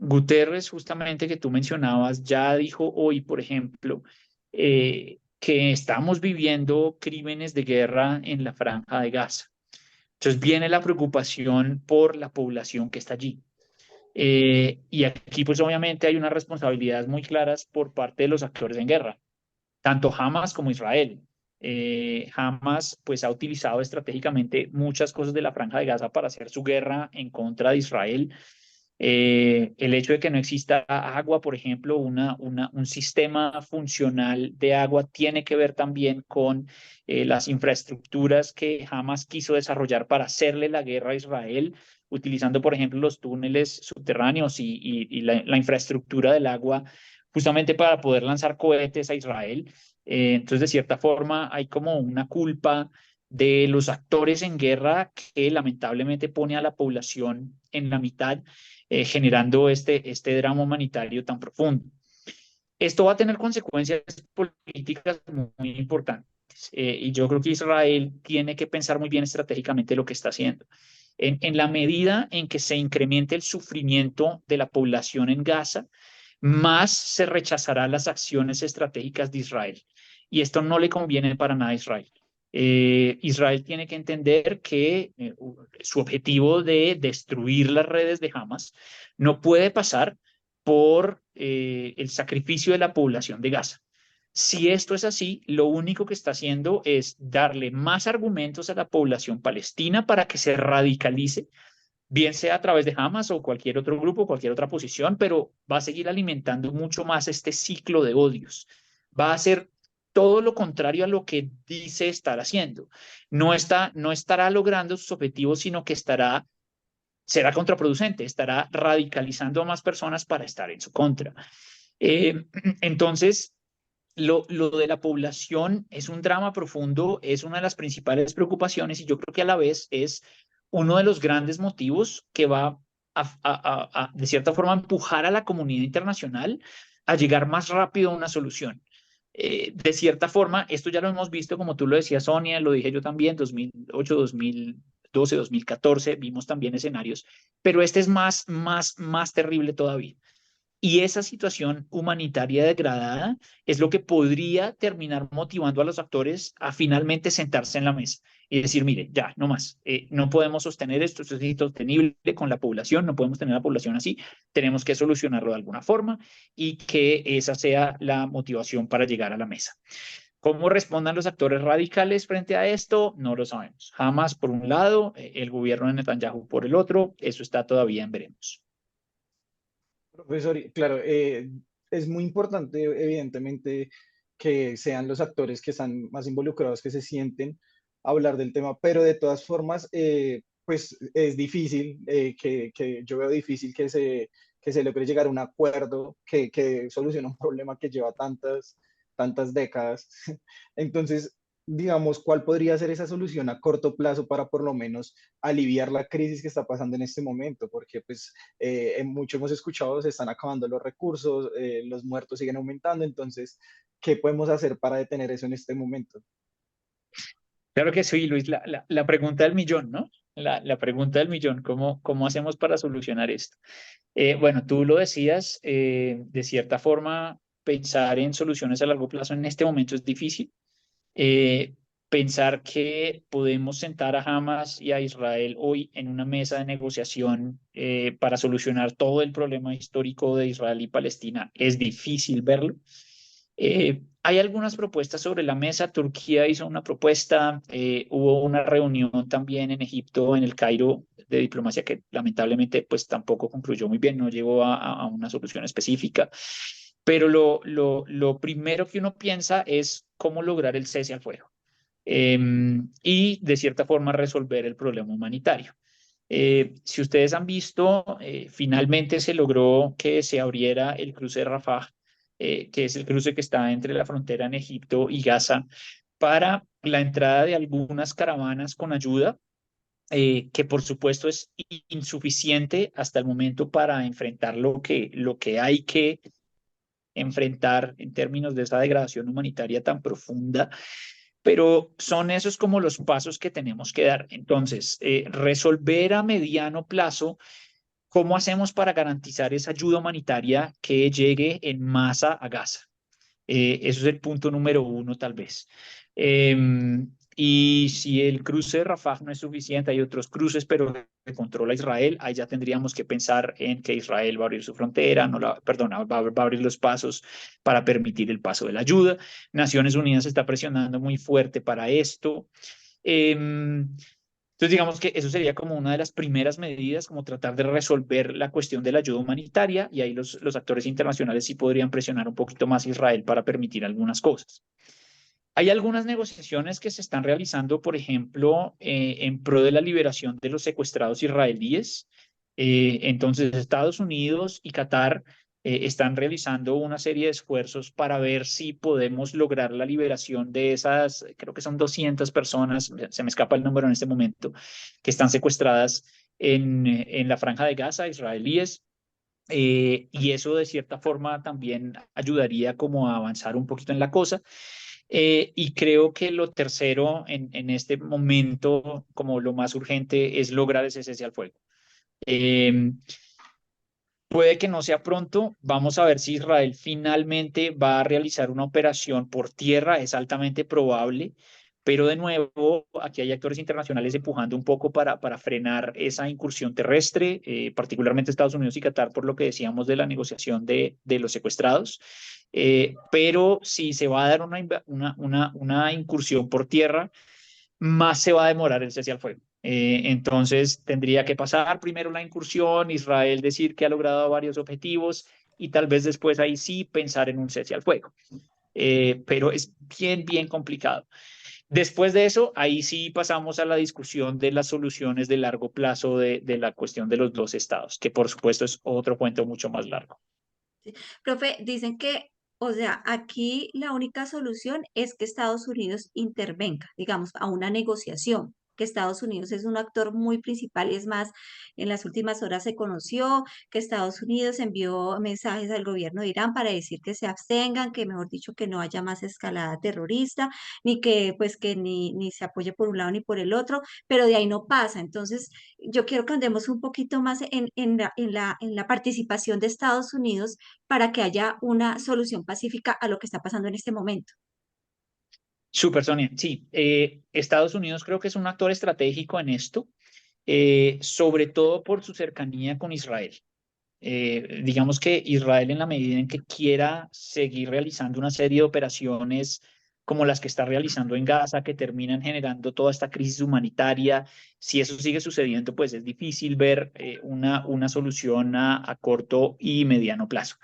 Guterres, justamente que tú mencionabas, ya dijo hoy, por ejemplo, que estamos viviendo crímenes de guerra en la Franja de Gaza. Entonces viene la preocupación por la población que está allí. Y aquí, pues obviamente hay unas responsabilidades muy claras por parte de los actores en guerra, tanto Hamas como Israel. Hamas pues ha utilizado estratégicamente muchas cosas de la Franja de Gaza para hacer su guerra en contra de Israel. El hecho de que no exista agua, por ejemplo, un sistema funcional de agua tiene que ver también con las infraestructuras que Hamas quiso desarrollar para hacerle la guerra a Israel, utilizando, por ejemplo, los túneles subterráneos y la infraestructura del agua justamente para poder lanzar cohetes a Israel. Entonces, de cierta forma, hay como una culpa de los actores en guerra que lamentablemente pone a la población en la mitad, generando este drama humanitario tan profundo. Esto va a tener consecuencias políticas muy importantes y yo creo que Israel tiene que pensar muy bien estratégicamente lo que está haciendo. En la medida en que se incremente el sufrimiento de la población en Gaza, más se rechazarán las acciones estratégicas de Israel. Y esto no le conviene para nada a Israel. Israel tiene que entender que su objetivo de destruir las redes de Hamas no puede pasar por el sacrificio de la población de Gaza. Si esto es así, lo único que está haciendo es darle más argumentos a la población palestina para que se radicalice, bien sea a través de Hamas o cualquier otro grupo, cualquier otra posición, pero va a seguir alimentando mucho más este ciclo de odios. Va a hacer todo lo contrario a lo que dice estar haciendo. No estará logrando sus objetivos, sino que será contraproducente, estará radicalizando a más personas para estar en su contra. Entonces, lo de la población es un drama profundo, es una de las principales preocupaciones y yo creo que a la vez es uno de los grandes motivos que va de cierta forma, empujar a la comunidad internacional a llegar más rápido a una solución. De cierta forma, esto ya lo hemos visto, como tú lo decías, Sonia, lo dije yo también, 2008, 2012, 2014, vimos también escenarios, pero este es más terrible todavía. Y esa situación humanitaria degradada es lo que podría terminar motivando a los actores a finalmente sentarse en la mesa y decir, mire, ya, no más, no podemos sostener esto, esto es insostenible con la población, no podemos tener la población así, tenemos que solucionarlo de alguna forma y que esa sea la motivación para llegar a la mesa. ¿Cómo respondan los actores radicales frente a esto? No lo sabemos. Jamás por un lado, el gobierno de Netanyahu por el otro, eso está todavía en veremos. Profesor, claro, es muy importante, evidentemente, que sean los actores que están más involucrados, que se sienten a hablar del tema, pero de todas formas, pues es difícil, que yo veo difícil que se logre llegar a un acuerdo que solucione un problema que lleva tantas décadas. Entonces, digamos, ¿cuál podría ser esa solución a corto plazo para por lo menos aliviar la crisis que está pasando en este momento? Porque pues mucho hemos escuchado, se están acabando los recursos, los muertos siguen aumentando, entonces, ¿qué podemos hacer para detener eso en este momento? Claro que sí, Luis, la pregunta del millón, ¿no? La pregunta del millón, ¿cómo hacemos para solucionar esto? Bueno, tú lo decías, de cierta forma, pensar en soluciones a largo plazo en este momento es difícil. Eh, Pensar que podemos sentar a Hamas y a Israel hoy en una mesa de negociación para solucionar todo el problema histórico de Israel y Palestina es difícil verlo. Hay algunas propuestas sobre la mesa. Turquía hizo una propuesta, hubo una reunión también en Egipto, en el Cairo, de diplomacia que lamentablemente pues tampoco concluyó muy bien, no llegó a una solución específica. Pero lo primero que uno piensa es cómo lograr el cese al fuego y de cierta forma resolver el problema humanitario. Si ustedes han visto, finalmente se logró que se abriera el cruce de Rafah, que es el cruce que está entre la frontera en Egipto y Gaza, para la entrada de algunas caravanas con ayuda, que por supuesto es insuficiente hasta el momento para enfrentar lo que hay que enfrentar en términos de esa degradación humanitaria tan profunda, pero son esos como los pasos que tenemos que dar. Entonces, resolver a mediano plazo. ¿Cómo hacemos para garantizar esa ayuda humanitaria que llegue en masa a Gaza? Eso es el punto número uno, tal vez. Eh, y si el cruce de Rafah no es suficiente, hay otros cruces, pero que controla Israel, ahí ya tendríamos que pensar en que Israel va a abrir su frontera, no la, perdona, va a abrir los pasos para permitir el paso de la ayuda. Naciones Unidas está presionando muy fuerte para esto. Entonces, digamos que eso sería como una de las primeras medidas, como tratar de resolver la cuestión de la ayuda humanitaria, y ahí los actores internacionales sí podrían presionar un poquito más a Israel para permitir algunas cosas. Hay algunas negociaciones que se están realizando, por ejemplo, en pro de la liberación de los secuestrados israelíes. Entonces, Estados Unidos y Qatar están realizando una serie de esfuerzos para ver si podemos lograr la liberación de esas, creo que son 200 personas, se me escapa el número en este momento, que están secuestradas en la Franja de Gaza, israelíes. Y eso de cierta forma también ayudaría como a avanzar un poquito en la cosa. Y creo que lo tercero en este momento, como lo más urgente, es lograr ese cese al fuego. Eh, Puede que no sea pronto. Vamos a ver si Israel finalmente va a realizar una operación por tierra. Es altamente probable. Pero de nuevo, aquí hay actores internacionales empujando un poco para frenar esa incursión terrestre, particularmente Estados Unidos y Qatar, por lo que decíamos de la negociación de los secuestrados. Pero si se va a dar una incursión por tierra, más se va a demorar el cese al fuego. Entonces tendría que pasar primero la incursión, Israel decir que ha logrado varios objetivos y tal vez después ahí sí pensar en un cese al fuego. Pero es bien complicado. Después de eso, ahí sí pasamos a la discusión de las soluciones de largo plazo de la cuestión de los dos estados, que por supuesto es otro cuento mucho más largo. Profe, dicen que, o sea, aquí la única solución es que Estados Unidos intervenga, digamos, a una negociación, que Estados Unidos es un actor muy principal y es más, en las últimas horas se conoció que Estados Unidos envió mensajes al gobierno de Irán para decir que se abstengan, que mejor dicho, que no haya más escalada terrorista, ni que pues que ni se apoye por un lado ni por el otro, pero de ahí no pasa. Entonces, yo quiero que andemos un poquito más en la participación de Estados Unidos para que haya una solución pacífica a lo que está pasando en este momento. Súper, Sonia. Sí, Estados Unidos creo que es un actor estratégico en esto, sobre todo por su cercanía con Israel. Digamos que Israel, en la medida en que quiera seguir realizando una serie de operaciones como las que está realizando en Gaza, que terminan generando toda esta crisis humanitaria, si eso sigue sucediendo, pues es difícil ver una solución a corto y mediano plazo.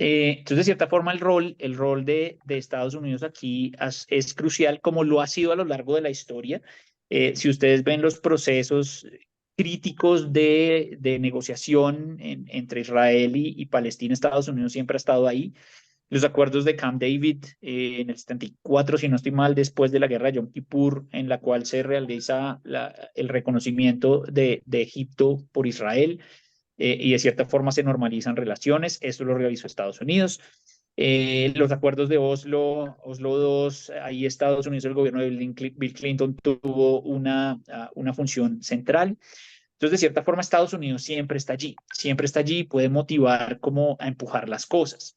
Entonces, de cierta forma, el rol de Estados Unidos aquí es crucial, como lo ha sido a lo largo de la historia. Si ustedes ven los procesos críticos de negociación entre Israel y Palestina. Estados Unidos siempre ha estado ahí. Los acuerdos de Camp David en el 74, si no estoy mal, después de la guerra de Yom Kippur, en la cual se realiza el reconocimiento de Egipto por Israel, y de cierta forma se normalizan relaciones. Esto lo realizó Estados Unidos. Los acuerdos de Oslo II, ahí Estados Unidos, el gobierno de Bill Clinton tuvo una función central. Entonces, de cierta forma, Estados Unidos siempre está allí y puede motivar como a empujar las cosas.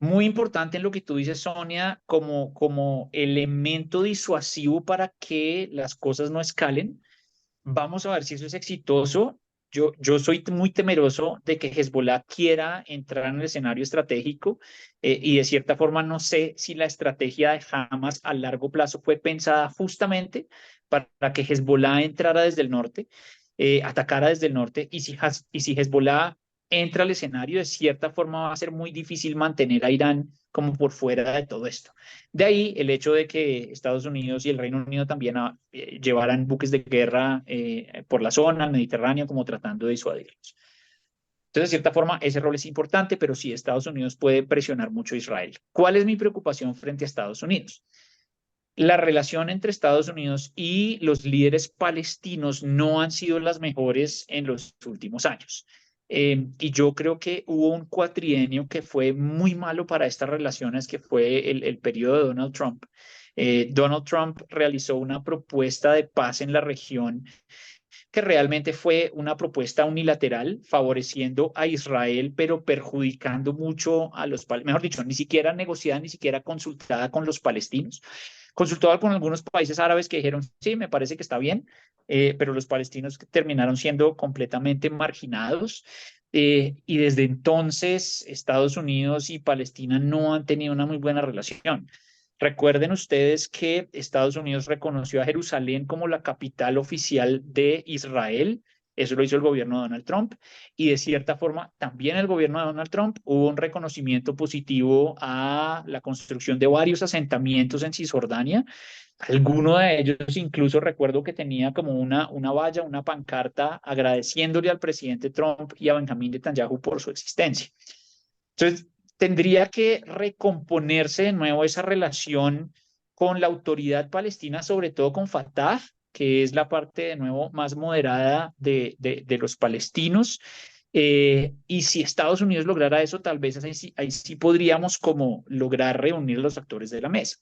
Muy importante en lo que tú dices, Sonia, como elemento disuasivo para que las cosas no escalen. Vamos a ver si eso es exitoso. Yo soy muy temeroso de que Hezbollah quiera entrar en el escenario estratégico, y de cierta forma no sé si la estrategia de Hamas a largo plazo fue pensada justamente para que Hezbollah entrara desde el norte, atacara desde el norte, y si Hezbollah entra al escenario, de cierta forma va a ser muy difícil mantener a Irán como por fuera de todo esto. De ahí el hecho de que Estados Unidos y el Reino Unido también llevaran buques de guerra por la zona, el Mediterráneo, como tratando de disuadirlos. Entonces, de cierta forma, ese rol es importante, pero sí, Estados Unidos puede presionar mucho a Israel. ¿Cuál es mi preocupación frente a Estados Unidos? La relación entre Estados Unidos y los líderes palestinos no han sido las mejores en los últimos años. Y yo creo que hubo un cuatrienio que fue muy malo para estas relaciones, que fue el periodo de Donald Trump. Donald Trump realizó una propuesta de paz en la región que realmente fue una propuesta unilateral, favoreciendo a Israel, pero perjudicando mucho a los palestinos. Mejor dicho, ni siquiera negociada, ni siquiera consultada con los palestinos. Consultado con algunos países árabes que dijeron, sí, me parece que está bien, pero los palestinos terminaron siendo completamente marginados. Y desde entonces, Estados Unidos y Palestina no han tenido una muy buena relación. Recuerden ustedes que Estados Unidos reconoció a Jerusalén como la capital oficial de Israel. Eso lo hizo el gobierno de Donald Trump. Y de cierta forma, también el gobierno de Donald Trump hubo un reconocimiento positivo a la construcción de varios asentamientos en Cisjordania. Alguno de ellos incluso recuerdo que tenía como una valla, una pancarta agradeciéndole al presidente Trump y a Benjamín Netanyahu por su existencia. Entonces, tendría que recomponerse de nuevo esa relación con la autoridad palestina, sobre todo con Fatah, que es la parte de nuevo más moderada de los palestinos. Y si Estados Unidos lograra eso, tal vez ahí sí podríamos como lograr reunir a los actores de la mesa.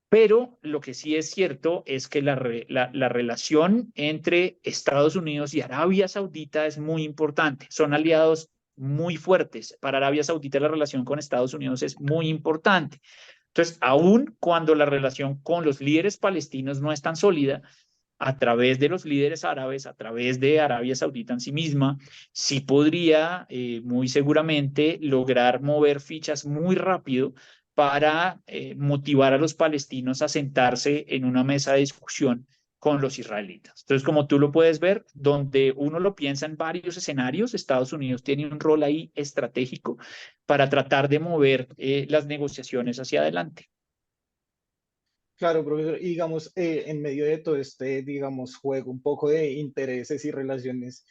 Pero lo que sí es cierto es que la relación entre Estados Unidos y Arabia Saudita es muy importante. Son aliados muy fuertes. Para Arabia Saudita la relación con Estados Unidos es muy importante. Entonces, aun cuando la relación con los líderes palestinos no es tan sólida, a través de los líderes árabes, a través de Arabia Saudita en sí misma, sí podría muy seguramente lograr mover fichas muy rápido para motivar a los palestinos a sentarse en una mesa de discusión con los israelitas. Entonces, como tú lo puedes ver, donde uno lo piensa en varios escenarios, Estados Unidos tiene un rol ahí estratégico para tratar de mover las negociaciones hacia adelante. Claro, profesor, y digamos, en medio de todo este, digamos, juego un poco de intereses y relaciones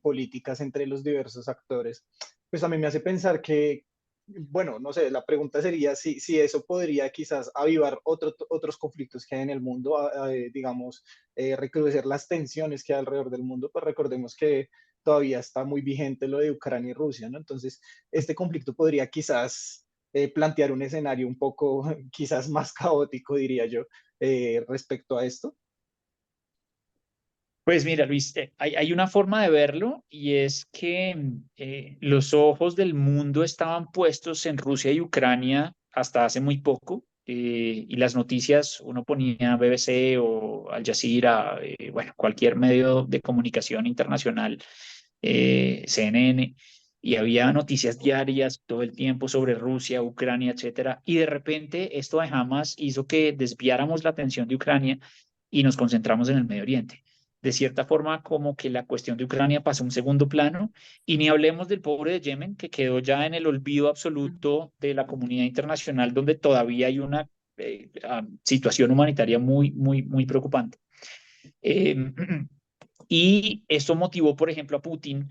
políticas entre los diversos actores, pues a mí me hace pensar que, bueno, no sé, la pregunta sería si eso podría quizás avivar otros conflictos que hay en el mundo, digamos, recrudecer las tensiones que hay alrededor del mundo, pues recordemos que todavía está muy vigente lo de Ucrania y Rusia, ¿no? Entonces, este conflicto podría quizás plantear un escenario un poco quizás más caótico, diría yo, respecto a esto. Pues mira, Luis, hay una forma de verlo, y es que los ojos del mundo estaban puestos en Rusia y Ucrania hasta hace muy poco, y las noticias, uno ponía BBC o Al Jazeera, bueno, cualquier medio de comunicación internacional, CNN, y había noticias diarias todo el tiempo sobre Rusia, Ucrania, etcétera, y de repente esto de Hamas hizo que desviáramos la atención de Ucrania y nos concentramos en el Medio Oriente. De cierta forma, como que la cuestión de Ucrania pasó a un segundo plano, y ni hablemos del pobre de Yemen, que quedó ya en el olvido absoluto de la comunidad internacional, donde todavía hay una situación humanitaria muy, muy, muy preocupante. Eh, y esto motivó, por ejemplo, a Putin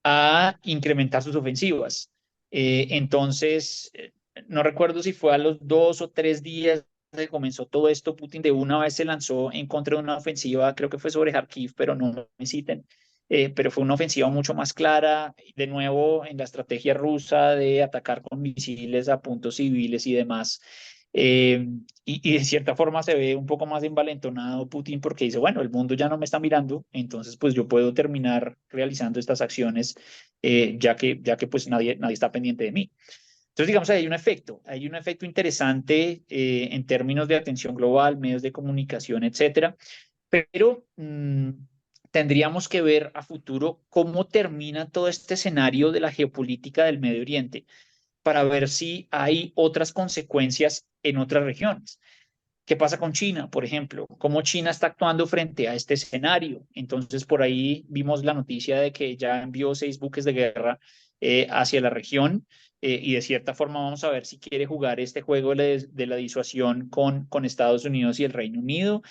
a incrementar sus ofensivas. Entonces, no recuerdo si fue a los 2 o 3 días que comenzó todo esto, Putin de una vez se lanzó en contra de una ofensiva, creo que fue sobre Kharkiv, pero no me citen, pero fue una ofensiva mucho más clara, de nuevo en la estrategia rusa de atacar con misiles a puntos civiles y demás. Eh, y de cierta forma se ve un poco más envalentonado Putin porque dice, bueno, el mundo ya no me está mirando, entonces pues yo puedo terminar realizando estas acciones ya que pues nadie está pendiente de mí. Entonces, digamos, hay un efecto interesante en términos de atención global, medios de comunicación, etcétera, pero tendríamos que ver a futuro cómo termina todo este escenario de la geopolítica del Medio Oriente para ver si hay otras consecuencias en otras regiones. ¿Qué pasa con China, por ejemplo? ¿Cómo China está actuando frente a este escenario? Entonces, por ahí vimos la noticia de que ya envió 6 buques de guerra hacia la región y de cierta forma vamos a ver si quiere jugar este juego de la disuasión con Estados Unidos y el Reino Unido.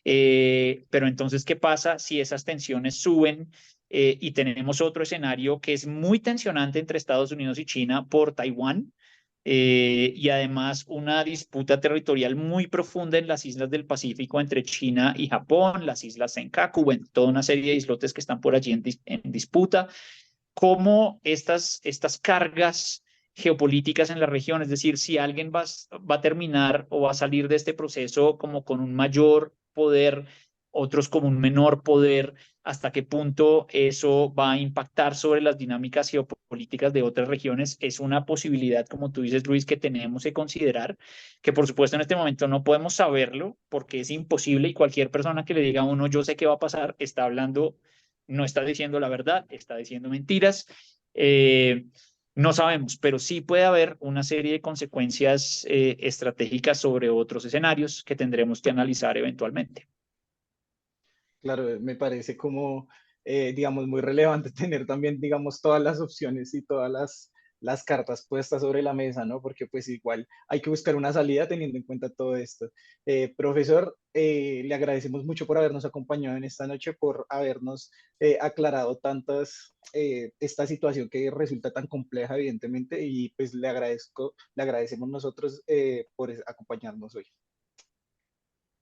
Pero entonces, ¿qué pasa si esas tensiones suben? Y tenemos otro escenario que es muy tensionante entre Estados Unidos y China por Taiwán, y además una disputa territorial muy profunda en las islas del Pacífico entre China y Japón, las islas Senkaku, bueno, toda una serie de islotes que están por allí en disputa. Cómo estas cargas geopolíticas en la región, es decir, si alguien va a terminar o va a salir de este proceso como con un mayor poder, otros con un menor poder, hasta qué punto eso va a impactar sobre las dinámicas geopolíticas de otras regiones, es una posibilidad, como tú dices, Luis, que tenemos que considerar, que por supuesto en este momento no podemos saberlo porque es imposible y cualquier persona que le diga a uno, yo sé qué va a pasar, está hablando, no está diciendo la verdad, está diciendo mentiras. Eh, no sabemos, pero sí puede haber una serie de consecuencias estratégicas sobre otros escenarios que tendremos que analizar eventualmente. Claro, me parece como, digamos, muy relevante tener también, digamos, todas las opciones y todas las cartas puestas sobre la mesa, ¿no? Porque pues igual hay que buscar una salida teniendo en cuenta todo esto. Profesor, le agradecemos mucho por habernos acompañado en esta noche, por habernos aclarado esta situación que resulta tan compleja, evidentemente, y pues le agradecemos nosotros por acompañarnos hoy.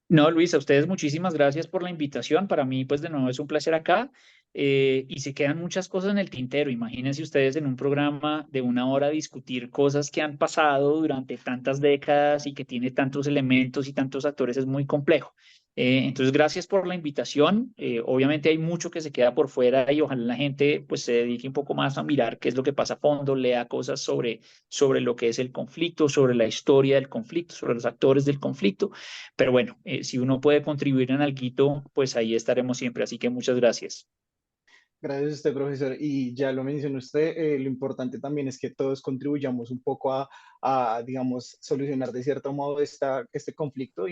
No, Luis, a ustedes muchísimas gracias por la invitación. Para mí, pues de nuevo es un placer acá. Y se quedan muchas cosas en el tintero. Imagínense ustedes en un programa de 1 hora discutir cosas que han pasado durante tantas décadas y que tiene tantos elementos y tantos actores, es muy complejo. Entonces, gracias por la invitación. Obviamente hay mucho que se queda por fuera y ojalá la gente pues se dedique un poco más a mirar qué es lo que pasa a fondo, lea cosas sobre lo que es el conflicto, sobre la historia del conflicto, sobre los actores del conflicto. Pero bueno, si uno puede contribuir en alguito, pues ahí estaremos siempre. Así que muchas gracias. Gracias a usted, profesor. Y ya lo mencionó usted, lo importante también es que todos contribuyamos un poco digamos, solucionar de cierto modo este conflicto.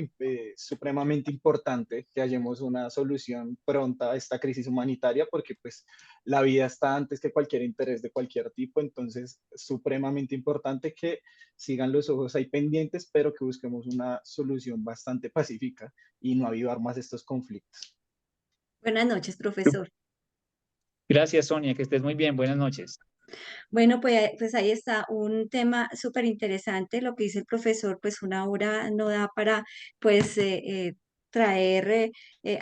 Supremamente importante que hallemos una solución pronta a esta crisis humanitaria, porque pues la vida está antes que cualquier interés de cualquier tipo. Entonces, supremamente importante que sigan los ojos ahí pendientes, pero que busquemos una solución bastante pacífica y no avivar más estos conflictos. Buenas noches, profesor. Gracias, Sonia, que estés muy bien. Buenas noches. Bueno, pues ahí está un tema súper interesante. Lo que dice el profesor, pues 1 hora no da para pues traer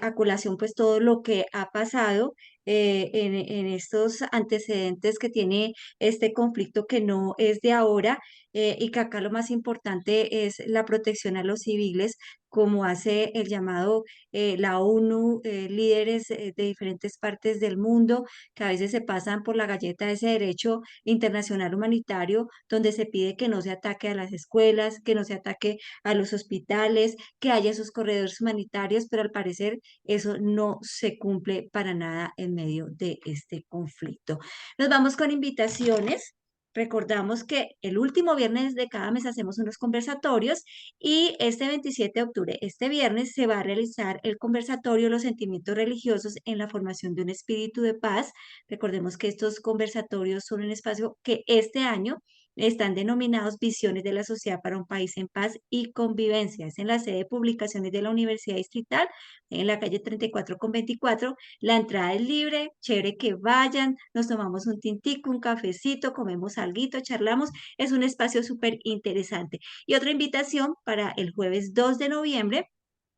a colación pues todo lo que ha pasado en estos antecedentes que tiene este conflicto que no es de ahora, y que acá lo más importante es la protección a los civiles, como hace el llamado la ONU, líderes de diferentes partes del mundo que a veces se pasan por la galleta de ese derecho internacional humanitario, donde se pide que no se ataque a las escuelas, que no se ataque a los hospitales, que haya esos corredores humanitarios, pero al parecer eso no se cumple para nada en medio de este conflicto. Nos vamos con invitaciones. Recordamos que el último viernes de cada mes hacemos unos conversatorios y este 27 de octubre, este viernes, se va a realizar el conversatorio Los sentimientos religiosos en la formación de un espíritu de paz. Recordemos que estos conversatorios son un espacio que este año están denominados Visiones de la Sociedad para un País en Paz y Convivencia. Es en la sede de publicaciones de la Universidad Distrital, en la calle 34 con 24. La entrada es libre, chévere que vayan, nos tomamos un tintico, un cafecito, comemos alguito, charlamos. Es un espacio súper interesante. Y otra invitación para el jueves 2 de noviembre.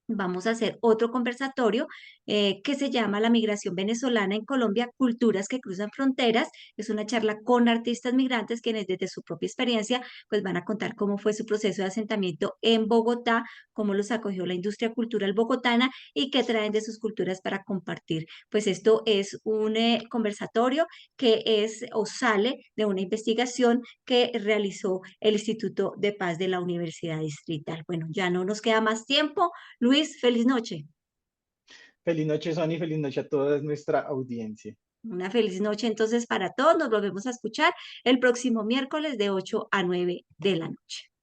Vamos a hacer otro conversatorio que se llama La migración venezolana en Colombia, culturas que cruzan fronteras. Es una charla con artistas migrantes quienes desde su propia experiencia pues van a contar cómo fue su proceso de asentamiento en Bogotá, cómo los acogió la industria cultural bogotana y qué traen de sus culturas para compartir. Pues esto es un conversatorio que es o sale de una investigación que realizó el Instituto de Paz de la Universidad Distrital. Bueno, ya no nos queda más tiempo. Luis, feliz noche. Feliz noche, Sony, feliz noche a toda nuestra audiencia. Una feliz noche entonces para todos. Nos volvemos a escuchar el próximo miércoles de 8 a 9 de la noche.